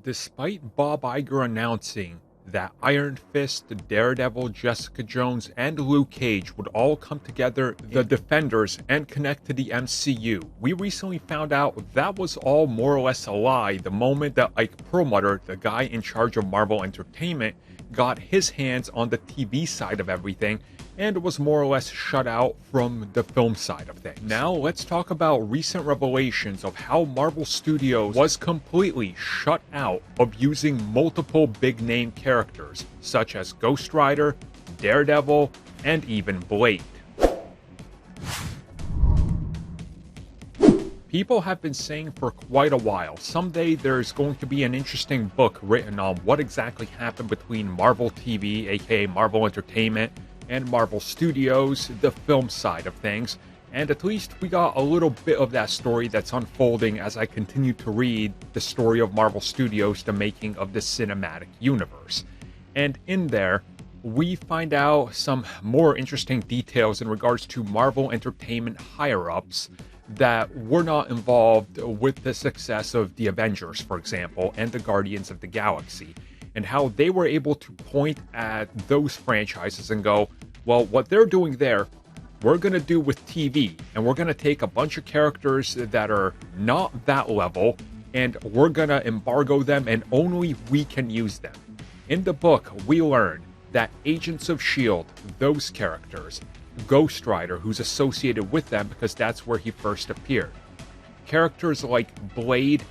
Despite Bob Iger announcing that Iron Fist, Daredevil, Jessica Jones, and Luke Cage would all come together, the Defenders, and connect to the MCU, we recently found out that was all more or less a lie the moment that Ike Perlmutter, the guy in charge of Marvel Entertainment, got his hands on the TV side of everything and was more or less shut out from the film side of things. Now let's talk about recent revelations of how Marvel Studios was completely shut out of using multiple big name characters such as Ghost Rider, Daredevil, and even Blade. People have been saying for quite a while, someday there's going to be an interesting book written on what exactly happened between Marvel TV, aka Marvel Entertainment, and Marvel Studios, the film side of things, and at least we got a little bit of that story that's unfolding as I continue to read the story of Marvel Studios, the making of the cinematic universe. And in there, we find out some more interesting details in regards to Marvel Entertainment higher-ups that were not involved with the success of the Avengers, for example, and the Guardians of the Galaxy, and how they were able to point at those franchises and go, well, what they're doing there, we're going to do with TV, and we're going to take a bunch of characters that are not that level, and we're going to embargo them, and only we can use them. In the book, we learn that Agents of S.H.I.E.L.D., those characters, Ghost Rider, who's associated with them because that's where he first appeared, characters like Blade,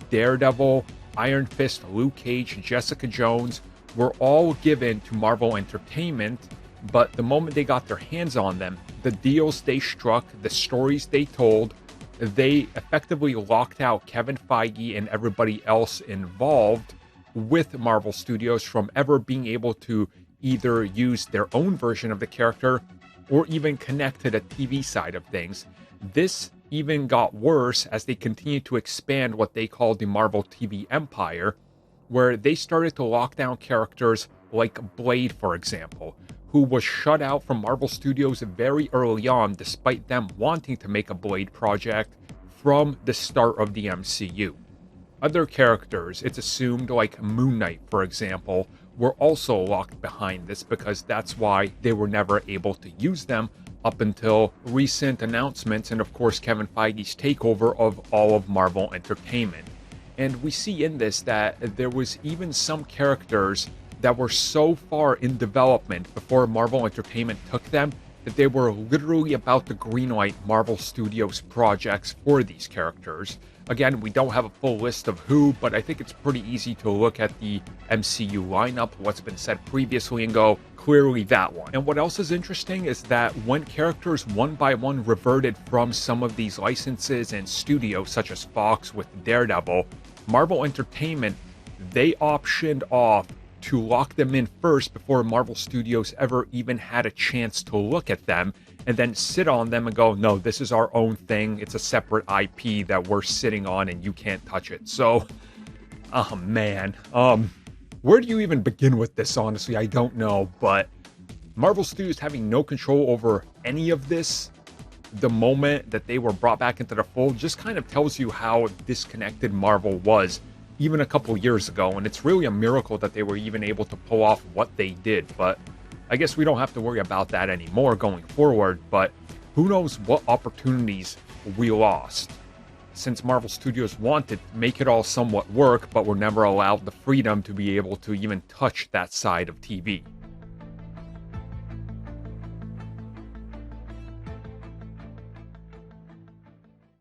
Daredevil, Iron Fist, Luke Cage, Jessica Jones were all given to Marvel Entertainment, but the moment they got their hands on them, the deals they struck, the stories they told, they effectively locked out Kevin Feige and everybody else involved with Marvel Studios from ever being able to either use their own version of the character or even connect to the TV side of things. This even got worse as they continued to expand what they called the Marvel TV empire, where they started to lock down characters like Blade, for example, who was shut out from Marvel Studios very early on, despite them wanting to make a Blade project from the start of the MCU. Other characters, it's assumed, like Moon Knight, for example, were also locked behind this because that's why they were never able to use them up until recent announcements and, of course, Kevin Feige's takeover of all of Marvel Entertainment. And we see in this that there was even some characters that were so far in development before Marvel Entertainment took them that they were literally about to greenlight Marvel Studios projects for these characters. Again, we don't have a full list of who, but I think it's pretty easy to look at the MCU lineup, what's been said previously, and go, clearly that one. And what else is interesting is that when characters one by one reverted from some of these licenses and studios, such as Fox with Daredevil, Marvel Entertainment, they optioned off to lock them in first before Marvel Studios ever even had a chance to look at them, and then sit on them and go, no, this is our own thing. It's a separate IP that we're sitting on and you can't touch it. So, oh man, where do you even begin with this? Honestly, I don't know, but Marvel Studios having no control over any of this the moment that they were brought back into the fold just kind of tells you how disconnected Marvel was even a couple years ago, and it's really a miracle that they were even able to pull off what they did. But I guess we don't have to worry about that anymore going forward, but who knows what opportunities we lost, since Marvel Studios wanted to make it all somewhat work, but were never allowed the freedom to be able to even touch that side of TV.